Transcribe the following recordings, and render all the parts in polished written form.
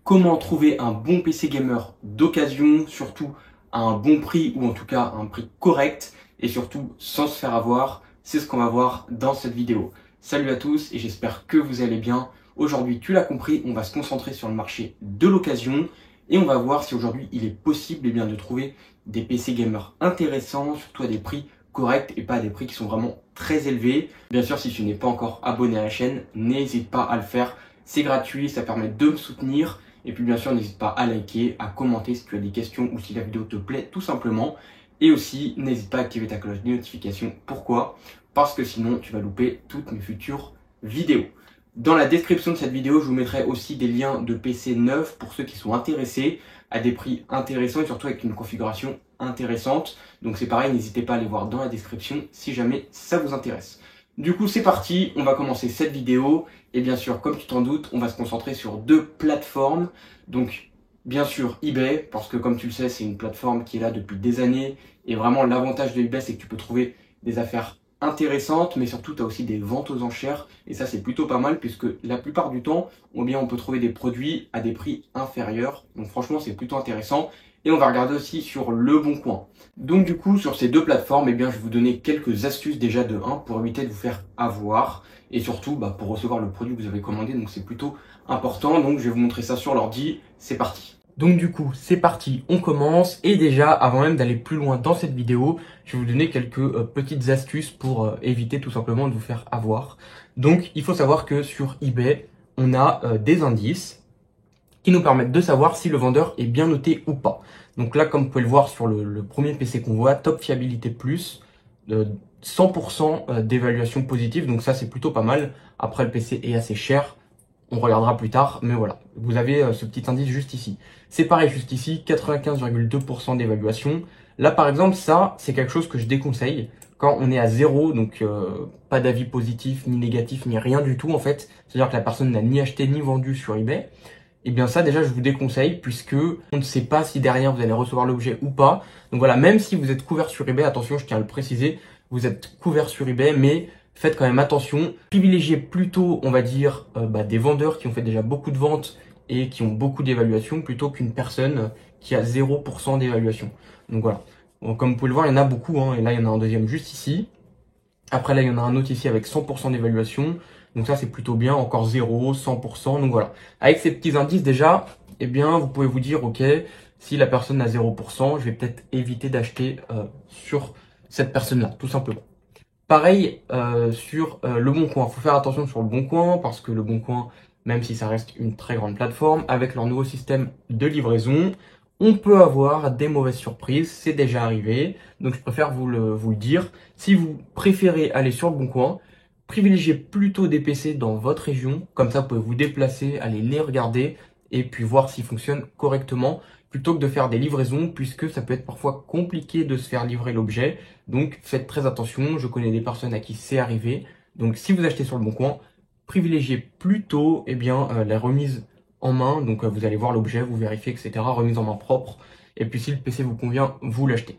comment trouver un bon PC gamer d'occasion, surtout à un bon prix ou en tout cas à un prix correct et surtout sans se faire avoir. C'est ce qu'on va voir dans cette vidéo. Salut à tous et j'espère que vous allez bien. Aujourd'hui, tu l'as compris, on va se concentrer sur le marché de l'occasion et on va voir si aujourd'hui il est possible de trouver des PC gamers intéressants, surtout à des prix corrects et pas à des prix qui sont vraiment très élevés. Bien sûr, si tu n'es pas encore abonné à la chaîne, n'hésite pas à le faire. C'est gratuit, ça permet de me soutenir. Et puis bien sûr, n'hésite pas à liker, à commenter si tu as des questions ou si la vidéo te plaît tout simplement. Et aussi, n'hésite pas à activer ta cloche de notification. Pourquoi? Parce que sinon, tu vas louper toutes mes futures vidéos. Dans la description de cette vidéo, je vous mettrai aussi des liens de PC neufs pour ceux qui sont intéressés à des prix intéressants et surtout avec une configuration intéressante. Donc c'est pareil, n'hésitez pas à aller voir dans la description si jamais ça vous intéresse. Du coup, c'est parti, on va commencer cette vidéo. Et bien sûr, comme tu t'en doutes, on va se concentrer sur deux plateformes. Donc, bien sûr, eBay, parce que comme tu le sais, c'est une plateforme qui est là depuis des années. Et vraiment, l'avantage de eBay, c'est que tu peux trouver des affaires intéressantes, mais surtout, tu as aussi des ventes aux enchères. Et ça, c'est plutôt pas mal, puisque la plupart du temps, on peut trouver des produits à des prix inférieurs. Donc franchement, c'est plutôt intéressant. Et on va regarder aussi sur Le Bon Coin. Donc du coup, sur ces deux plateformes, je vais vous donner quelques astuces déjà de 1 pour éviter de vous faire avoir. Et surtout, pour recevoir le produit que vous avez commandé. Donc c'est plutôt important. Donc je vais vous montrer ça sur l'ordi. C'est parti. Donc du coup, c'est parti, on commence. Et déjà, avant même d'aller plus loin dans cette vidéo, je vais vous donner quelques petites astuces pour éviter tout simplement de vous faire avoir. Donc il faut savoir que sur eBay, on a des indices qui nous permettent de savoir si le vendeur est bien noté ou pas. Donc là, comme vous pouvez le voir sur le premier PC qu'on voit, Top Fiabilité Plus, 100% d'évaluation positive, donc ça c'est plutôt pas mal. Après, le PC est assez cher, on regardera plus tard, mais voilà, vous avez ce petit indice juste ici. C'est pareil juste ici, 95,2% d'évaluation. Là par exemple, ça c'est quelque chose que je déconseille quand on est à 0, donc pas d'avis positif, ni négatif, ni rien du tout en fait. C'est-à-dire que la personne n'a ni acheté ni vendu sur eBay. Et bien ça déjà je vous déconseille puisque on ne sait pas si derrière vous allez recevoir l'objet ou pas. Donc voilà, même si vous êtes couvert sur eBay, attention, je tiens à le préciser, vous êtes couvert sur eBay, mais faites quand même attention. Privilégiez plutôt, on va dire, des vendeurs qui ont fait déjà beaucoup de ventes et qui ont beaucoup d'évaluation plutôt qu'une personne qui a 0% d'évaluation. Donc voilà. Bon, comme vous pouvez le voir, il y en a beaucoup, et là il y en a un deuxième juste ici. Après là, il y en a un autre ici avec 100% d'évaluation. Donc ça, c'est plutôt bien. Encore 0, 100%. Donc voilà. Avec ces petits indices, déjà, vous pouvez vous dire, ok, si la personne a 0%, je vais peut-être éviter d'acheter sur cette personne-là, tout simplement. Pareil sur Le Bon Coin. Il faut faire attention sur Le Bon Coin parce que Le Bon Coin, même si ça reste une très grande plateforme, avec leur nouveau système de livraison, on peut avoir des mauvaises surprises. C'est déjà arrivé. Donc je préfère vous le dire. Si vous préférez aller sur Le Bon Coin, privilégiez plutôt des PC dans votre région. Comme ça, vous pouvez vous déplacer, aller les regarder et puis voir s'ils fonctionnent correctement plutôt que de faire des livraisons puisque ça peut être parfois compliqué de se faire livrer l'objet. Donc faites très attention, je connais des personnes à qui c'est arrivé. Donc si vous achetez sur Le Bon Coin, privilégiez plutôt la remise en main. Donc vous allez voir l'objet, vous vérifiez, etc. Remise en main propre. Et puis si le PC vous convient, vous l'achetez.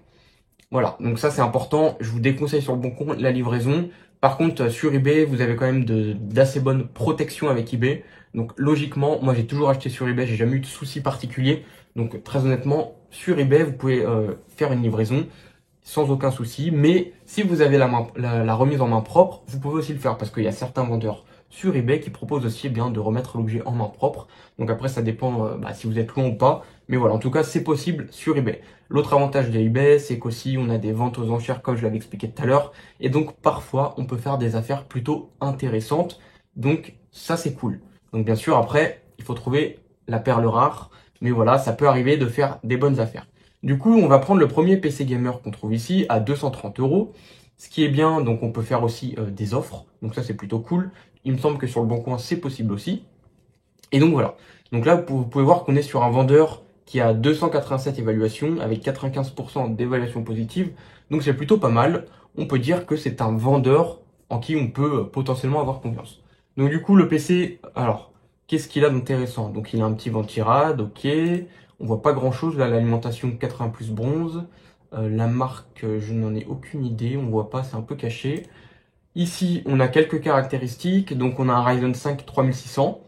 Voilà, donc ça c'est important. Je vous déconseille sur Le Bon Coin la livraison. Par contre, sur eBay, vous avez quand même d'assez bonnes protections avec eBay. Donc logiquement, moi j'ai toujours acheté sur eBay, j'ai jamais eu de soucis particuliers. Donc très honnêtement, sur eBay, vous pouvez faire une livraison sans aucun souci. Mais si vous avez la remise en main propre, vous pouvez aussi le faire parce qu'il y a certains vendeurs sur eBay qui proposent aussi de remettre l'objet en main propre. Donc après, ça dépend si vous êtes loin ou pas. Mais voilà, en tout cas, c'est possible sur eBay. L'autre avantage de eBay, c'est qu'aussi on a des ventes aux enchères comme je l'avais expliqué tout à l'heure. Et donc parfois, on peut faire des affaires plutôt intéressantes. Donc ça, c'est cool. Donc bien sûr, après, il faut trouver la perle rare. Mais voilà, ça peut arriver de faire des bonnes affaires. Du coup, on va prendre le premier PC gamer qu'on trouve ici à 230 €. Ce qui est bien, donc on peut faire aussi des offres. Donc ça, c'est plutôt cool. Il me semble que sur Le Bon Coin, c'est possible aussi. Et donc voilà. Donc là, vous pouvez voir qu'on est sur un vendeur qui a 287 évaluations avec 95% d'évaluation positive. Donc c'est plutôt pas mal. On peut dire que c'est un vendeur en qui on peut potentiellement avoir confiance. Donc du coup, le PC, alors, qu'est-ce qu'il a d'intéressant? Donc il a un petit ventirad, ok. On voit pas grand-chose. Là, l'alimentation 80 plus bronze. La marque, je n'en ai aucune idée. On voit pas, c'est un peu caché. Ici, on a quelques caractéristiques. Donc on a un Ryzen 5 3600.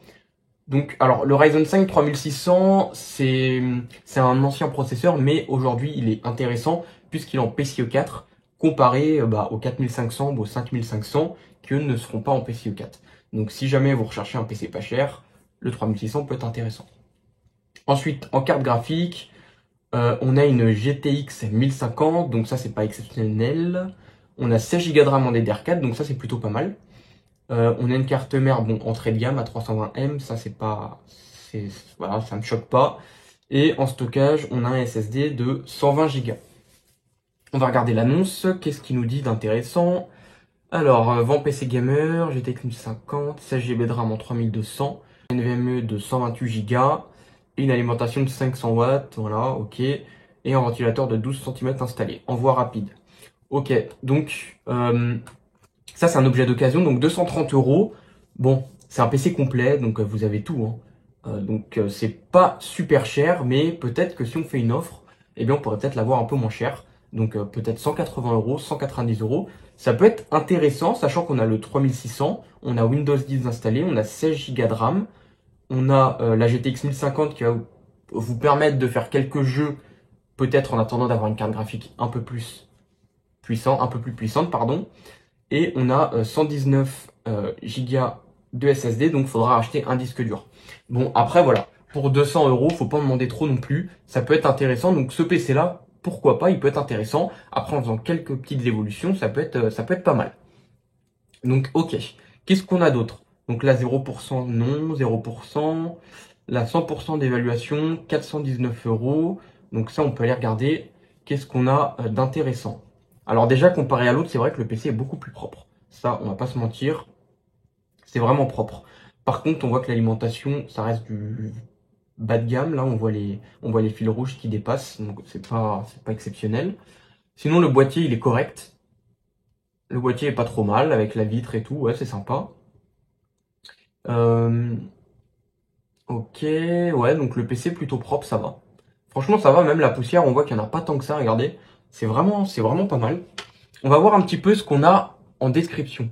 Donc, alors, le Ryzen 5 3600, c'est un ancien processeur, mais aujourd'hui, il est intéressant puisqu'il est en PCIe 4 comparé au 4500 ou au 5500 qui eux ne seront pas en PCIe 4. Donc, si jamais vous recherchez un PC pas cher, le 3600 peut être intéressant. Ensuite, en carte graphique, on a une GTX 1050, donc ça, c'est pas exceptionnel. On a 16 Go de RAM en DDR4, donc ça, c'est plutôt pas mal. On a une carte mère, bon, entrée de gamme à 320M, ça c'est pas, voilà, ça me choque pas. Et en stockage, on a un SSD de 120 Go. On va regarder l'annonce, qu'est-ce qu'il nous dit d'intéressant? Alors, vent PC Gamer, GTX 1050, 16 Go de RAM en 3200, NVMe de 128 Go, et une alimentation de 500 watts, voilà, ok, et un ventilateur de 12 cm installé, envoi rapide. Ok, donc, ça, c'est un objet d'occasion, donc 230 €. Bon, c'est un PC complet, donc vous avez tout, hein. Donc c'est pas super cher, mais peut-être que si on fait une offre, eh bien on pourrait peut-être l'avoir un peu moins cher. Donc peut-être 180 €, 190 €. Ça peut être intéressant, sachant qu'on a le 3600, on a Windows 10 installé, on a 16 Go de RAM, on a la GTX 1050 qui va vous permettre de faire quelques jeux, peut-être en attendant d'avoir une carte graphique un peu plus puissante, pardon. Et on a 119 Go de SSD, donc il faudra acheter un disque dur. Bon, après voilà, pour 200 €, faut pas en demander trop non plus. Ça peut être intéressant, donc ce PC-là, pourquoi pas, il peut être intéressant. Après, en faisant quelques petites évolutions, ça peut être pas mal. Donc ok, qu'est-ce qu'on a d'autre? Donc là, 0% non, 0%. Là, 100% d'évaluation, 419 €. Donc ça, on peut aller regarder qu'est-ce qu'on a d'intéressant. Alors déjà, comparé à l'autre, c'est vrai que le PC est beaucoup plus propre. Ça, on va pas se mentir, c'est vraiment propre. Par contre, on voit que l'alimentation, ça reste du bas de gamme. Là, on voit les fils rouges qui dépassent, donc c'est pas exceptionnel. Sinon, le boîtier, il est correct. Le boîtier est pas trop mal, avec la vitre et tout, ouais, c'est sympa. Ok, ouais, donc le PC plutôt propre, ça va. Franchement, ça va, même la poussière, on voit qu'il n'y en a pas tant que ça, regardez. C'est vraiment pas mal. On va voir un petit peu ce qu'on a en description.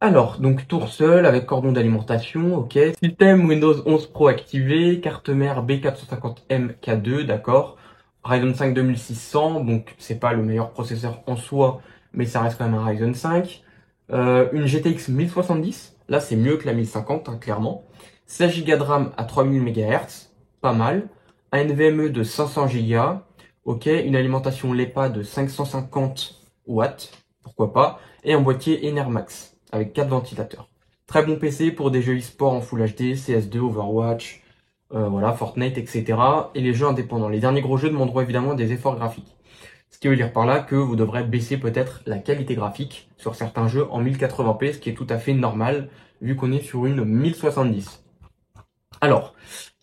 Alors, donc tour seul avec cordon d'alimentation, ok. Système Windows 11 Pro activé, carte mère B450M K2, d'accord. Ryzen 5 2600, donc c'est pas le meilleur processeur en soi, mais ça reste quand même un Ryzen 5. Une GTX 1070, là c'est mieux que la 1050, hein, clairement. 16 Go de RAM à 3000 MHz, pas mal. Un NVMe de 500 Go, ok. Une alimentation LEPA de 550 watts, pourquoi pas. Et un boîtier Enermax avec 4 ventilateurs. Très bon PC pour des jeux e-sport en Full HD, CS2, Overwatch, voilà, Fortnite, etc. Et les jeux indépendants. Les derniers gros jeux demanderont évidemment des efforts graphiques. Ce qui veut dire par là que vous devrez baisser peut-être la qualité graphique sur certains jeux en 1080p, ce qui est tout à fait normal vu qu'on est sur une 1070. Alors,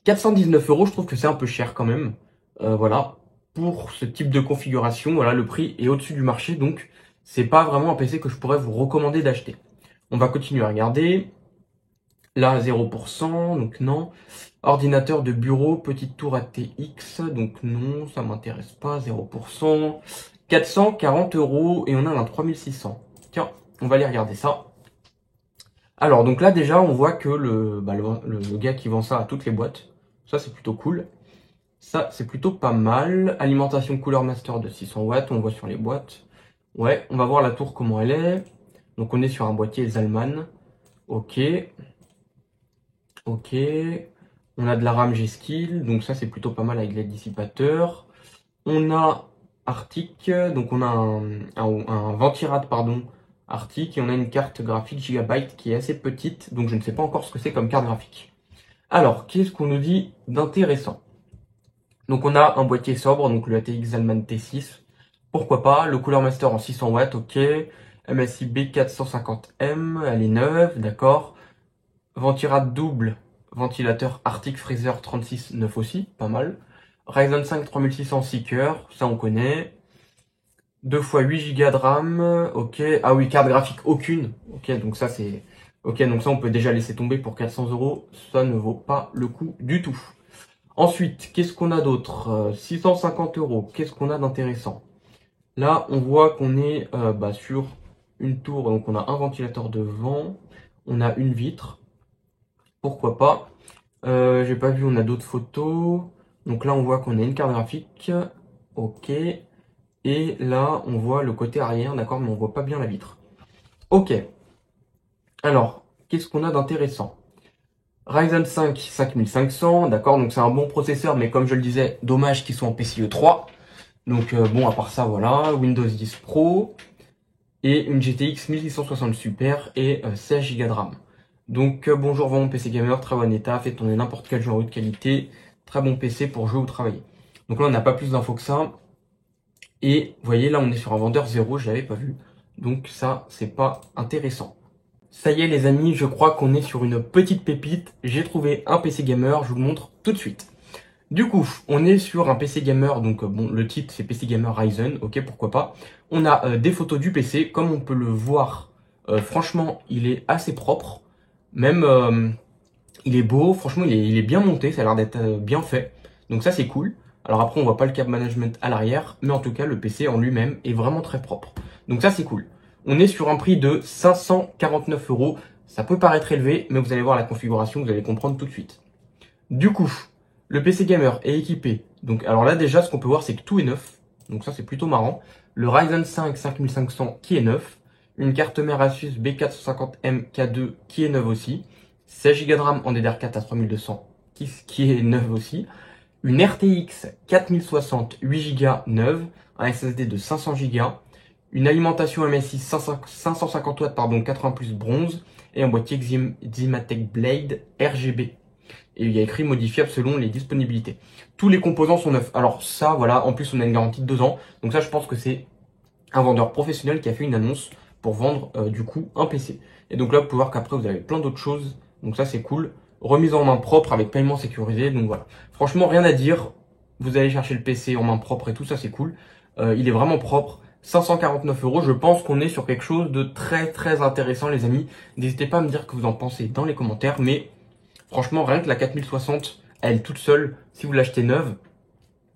419 €, je trouve que c'est un peu cher quand même. Voilà, pour ce type de configuration, voilà, le prix est au-dessus du marché, donc c'est pas vraiment un PC que je pourrais vous recommander d'acheter. On va continuer à regarder. Là, 0%, donc non. Ordinateur de bureau, petite tour ATX, donc non, ça m'intéresse pas, 0%. 440 € et on a un 3600. Tiens, on va aller regarder ça. Alors, donc là, déjà, on voit que le gars qui vend ça à toutes les boîtes. Ça, c'est plutôt cool. Ça, c'est plutôt pas mal. Alimentation Cooler Master de 600 watts, on voit sur les boîtes. Ouais, on va voir la tour, comment elle est. Donc, on est sur un boîtier Zalman. Ok. Ok. On a de la RAM G-Skill, donc ça, c'est plutôt pas mal avec les dissipateurs. On a Arctic, donc on a un ventirad, pardon, Arctic, et on a une carte graphique Gigabyte qui est assez petite, donc je ne sais pas encore ce que c'est comme carte graphique. Alors, qu'est-ce qu'on nous dit d'intéressant? Donc on a un boîtier sobre, donc le ATX Zalman T6, pourquoi pas, le Cooler Master en 600 watts, ok, MSI B450M, elle est neuve, d'accord, ventirad double, ventilateur Arctic Freezer 36, neuf aussi, pas mal. Ryzen 5 3600 6 cœurs, ça on connaît. 2 x 8 Go de RAM, ok. Ah oui, carte graphique aucune, ok, donc ça c'est... Ok, donc ça on peut déjà laisser tomber pour 400 €, ça ne vaut pas le coup du tout. Ensuite, qu'est-ce qu'on a d'autre? 650 €, qu'est-ce qu'on a d'intéressant? Là, on voit qu'on est sur une tour, donc on a un ventilateur de vent, on a une vitre, pourquoi pas. J'ai pas vu, on a d'autres photos. Donc là, on voit qu'on a une carte graphique. Ok. Et là, on voit le côté arrière, d'accord, mais on voit pas bien la vitre. Ok. Alors, qu'est-ce qu'on a d'intéressant? Ryzen 5 5500, d'accord, donc c'est un bon processeur, mais comme je le disais, dommage qu'ils soient en PCIe 3. Donc bon, à part ça, voilà, Windows 10 Pro et une GTX 1660 Super et 16 Go de RAM. Donc bonjour, mon PC gamer, très bon état, fait tourner n'importe quel jeu de qualité, très bon PC pour jouer ou travailler. Donc là, on n'a pas plus d'infos que ça. Et vous voyez, là, on est sur un vendeur 0, je l'avais pas vu. Donc ça, c'est pas intéressant. Ça y est les amis, je crois qu'on est sur une petite pépite. J'ai trouvé un PC gamer, je vous le montre tout de suite. Du coup, on est sur un PC gamer, donc bon, le titre c'est PC gamer Ryzen, ok, pourquoi pas. On a des photos du PC, comme on peut le voir, franchement, il est assez propre. Même, il est beau, franchement, il est bien monté, ça a l'air d'être bien fait. Donc ça, c'est cool. Alors après, on voit pas le câble management à l'arrière, mais en tout cas, le PC en lui-même est vraiment très propre. Donc ça, c'est cool. On est sur un prix de 549 euros. Ça peut paraître élevé, mais vous allez voir la configuration, vous allez comprendre tout de suite. Du coup, le PC gamer est équipé. Donc, alors là, déjà, ce qu'on peut voir, c'est que tout est neuf. Donc ça, c'est plutôt marrant. Le Ryzen 5 5500 qui est neuf. Une carte mère Asus B450M K2 qui est neuve aussi. 16 Go de RAM en DDR4 à 3200 qui est neuve aussi. Une RTX 4060 8 Go neuve. Un SSD de 500 Go. Une alimentation MSI 550 watts, pardon, 80 plus bronze. Et un boîtier Ximatec Blade RGB. Et il y a écrit modifiable selon les disponibilités. Tous les composants sont neufs. Alors ça, voilà, en plus on a une garantie de 2 ans. Donc ça, je pense que c'est un vendeur professionnel qui a fait une annonce pour vendre du coup un PC. Et donc là, vous pouvez voir qu'après, vous avez plein d'autres choses. Donc ça, c'est cool. Remise en main propre avec paiement sécurisé. Donc voilà. Franchement, rien à dire. Vous allez chercher le PC en main propre et tout ça, c'est cool. Il est vraiment propre. 549 euros, je pense qu'on est sur quelque chose de très très intéressant les amis. N'hésitez pas à me dire ce que vous en pensez dans les commentaires. Mais franchement, rien que la 4060, elle toute seule, si vous l'achetez neuve,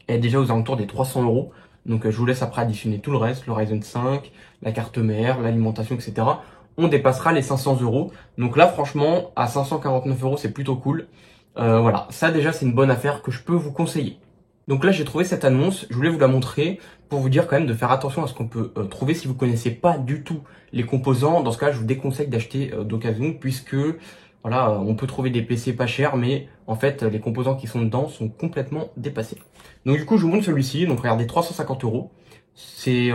elle est déjà aux alentours des 300 euros. Donc je vous laisse après additionner tout le reste, le Ryzen 5, la carte mère, l'alimentation, etc. On dépassera les 500 euros. Donc là, franchement, à 549 euros, c'est plutôt cool. Voilà, ça déjà, c'est une bonne affaire que je peux vous conseiller. Donc là, j'ai trouvé cette annonce, je voulais vous la montrer pour vous dire quand même de faire attention à ce qu'on peut trouver si vous connaissez pas du tout les composants. Dans ce cas, je vous déconseille d'acheter d'occasion puisque voilà, on peut trouver des PC pas chers, mais en fait, les composants qui sont dedans sont complètement dépassés. Donc du coup, je vous montre celui-ci. Donc regardez, 350 euros. C'est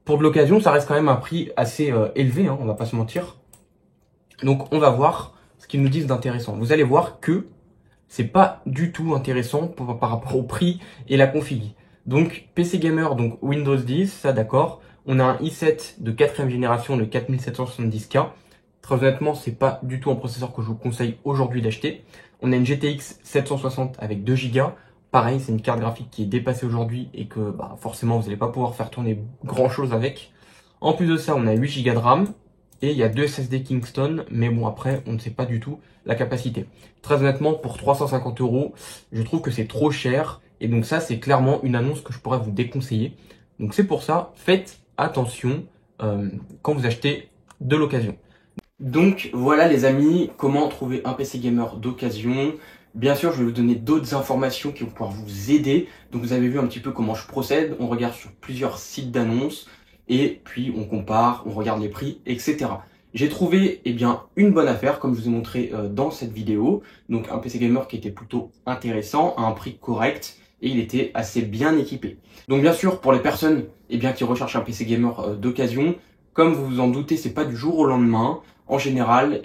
pour de l'occasion, ça reste quand même un prix assez élevé, hein, on va pas se mentir. Donc on va voir ce qu'ils nous disent d'intéressant. Vous allez voir que c'est pas du tout intéressant par rapport au prix et la config. Donc PC Gamer, donc Windows 10, ça d'accord. On a un i7 de 4ème génération, le 4770K. Très honnêtement, c'est pas du tout un processeur que je vous conseille aujourd'hui d'acheter. On a une GTX 760 avec 2 Go. Pareil, c'est une carte graphique qui est dépassée aujourd'hui et que bah, forcément vous n'allez pas pouvoir faire tourner grand chose avec. En plus de ça, on a 8 Go de RAM. Et il y a 2 SSD Kingston, mais bon après on ne sait pas du tout la capacité. Très honnêtement, pour 350 euros, je trouve que c'est trop cher. Et donc ça, c'est clairement une annonce que je pourrais vous déconseiller. Donc c'est pour ça, faites attention quand vous achetez de l'occasion. Donc voilà les amis, comment trouver un PC gamer d'occasion. Bien sûr, je vais vous donner d'autres informations qui vont pouvoir vous aider. Donc vous avez vu un petit peu comment je procède. On regarde sur plusieurs sites d'annonces. Et puis on compare, on regarde les prix, etc. J'ai trouvé une bonne affaire, comme je vous ai montré dans cette vidéo. Donc un PC gamer qui était plutôt intéressant, à un prix correct, et il était assez bien équipé. Donc bien sûr, pour les personnes qui recherchent un PC gamer d'occasion, comme vous vous en doutez, c'est pas du jour au lendemain. En général,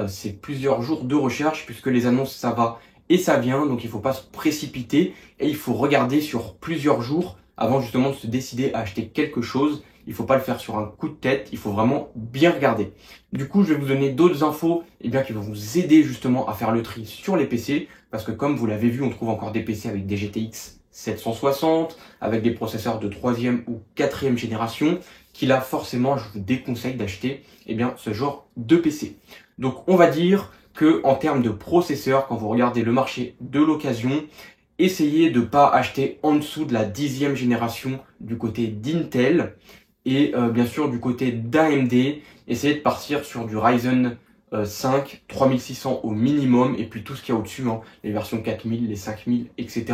c'est plusieurs jours de recherche, puisque les annonces, ça va et ça vient. Donc il ne faut pas se précipiter, et il faut regarder sur plusieurs jours avant justement de se décider à acheter quelque chose. Il ne faut pas le faire sur un coup de tête, il faut vraiment bien regarder. Du coup, je vais vous donner d'autres infos qui vont vous aider justement à faire le tri sur les PC. Parce que comme vous l'avez vu, on trouve encore des PC avec des GTX 760, avec des processeurs de 3e ou 4e génération, qui là forcément, je vous déconseille d'acheter ce genre de PC. Donc on va dire que en termes de processeur, quand vous regardez le marché de l'occasion, essayez de ne pas acheter en dessous de la 10e génération du côté d'Intel. Et bien sûr du côté d'AMD, essayez de partir sur du Ryzen 5, 3600 au minimum, et puis tout ce qu'il y a au-dessus, hein, les versions 4000, les 5000, etc.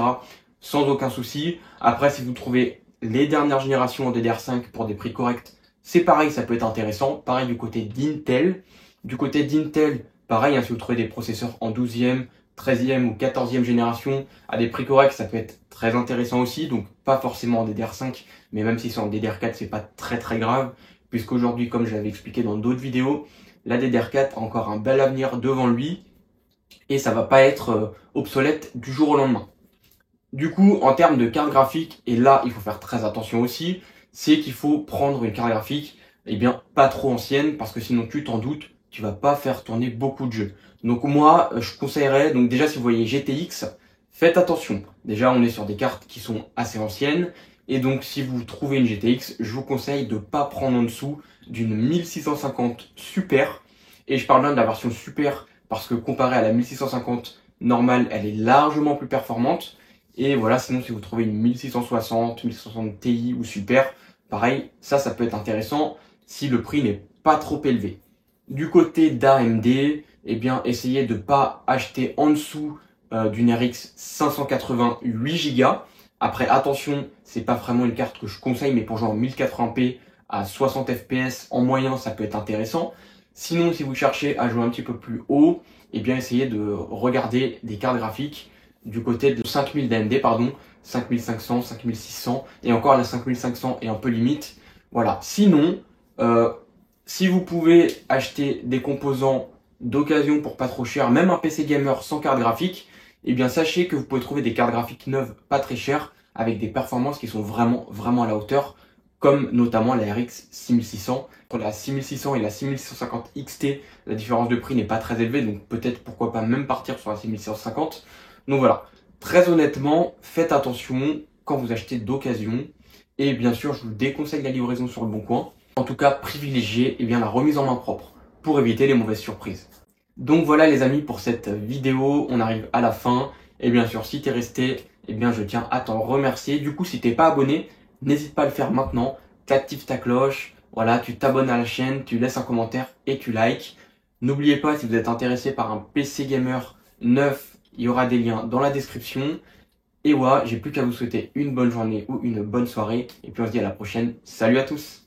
sans aucun souci. Après, si vous trouvez les dernières générations en DDR5 pour des prix corrects, c'est pareil, ça peut être intéressant. Pareil du côté d'Intel. Du côté d'Intel, pareil, hein, si vous trouvez des processeurs en 12e, 13e ou 14e génération à des prix corrects, ça peut être très intéressant aussi. Donc pas forcément en DDR5, mais même si c'est en DDR4, c'est pas très très grave, puisqu'aujourd'hui, comme je l'avais expliqué dans d'autres vidéos, la DDR4 a encore un bel avenir devant lui et ça va pas être obsolète du jour au lendemain. Du coup, en termes de carte graphique, et là, il faut faire très attention aussi, c'est qu'il faut prendre une carte graphique, pas trop ancienne, parce que sinon, tu t'en doutes, tu vas pas faire tourner beaucoup de jeux. Donc moi, je conseillerais, donc déjà, si vous voyez GTX, faites attention. Déjà, on est sur des cartes qui sont assez anciennes, et donc si vous trouvez une GTX, je vous conseille de pas prendre en dessous d'une 1650 Super, et je parle bien de la version Super, parce que comparé à la 1650 normale, elle est largement plus performante. Et voilà, sinon si vous trouvez une 1660, 1660 Ti ou Super, pareil, ça peut être intéressant si le prix n'est pas trop élevé. Du côté d'AMD, essayez de ne pas acheter en dessous d'une RX 580 8 Go. Après, attention, c'est pas vraiment une carte que je conseille, mais pour jouer en 1080p à 60 fps en moyen, ça peut être intéressant. Sinon, si vous cherchez à jouer un petit peu plus haut, essayez de regarder des cartes graphiques du côté de 5000 d'AMD, 5500, 5600, et encore la 5500 est un peu limite. Voilà. Sinon, si vous pouvez acheter des composants d'occasion pour pas trop cher, même un PC gamer sans carte graphique, sachez que vous pouvez trouver des cartes graphiques neuves pas très chères avec des performances qui sont vraiment à la hauteur, comme notamment la RX 6600. Entre la 6600 et la 6650 XT, la différence de prix n'est pas très élevée, donc peut-être pourquoi pas même partir sur la 6650. Donc voilà, très honnêtement, faites attention quand vous achetez d'occasion. Et bien sûr, je vous déconseille la livraison sur le bon coin. En tout cas, privilégiez la remise en main propre pour éviter les mauvaises surprises. Donc voilà les amis pour cette vidéo, on arrive à la fin. Et bien sûr, si tu es resté, je tiens à t'en remercier. Du coup, si t'es pas abonné, n'hésite pas à le faire maintenant. Tu actives ta cloche, voilà, tu t'abonnes à la chaîne, tu laisses un commentaire et tu likes. N'oubliez pas, si vous êtes intéressé par un PC gamer neuf, il y aura des liens dans la description. Et voilà, j'ai plus qu'à vous souhaiter une bonne journée ou une bonne soirée. Et puis on se dit à la prochaine. Salut à tous!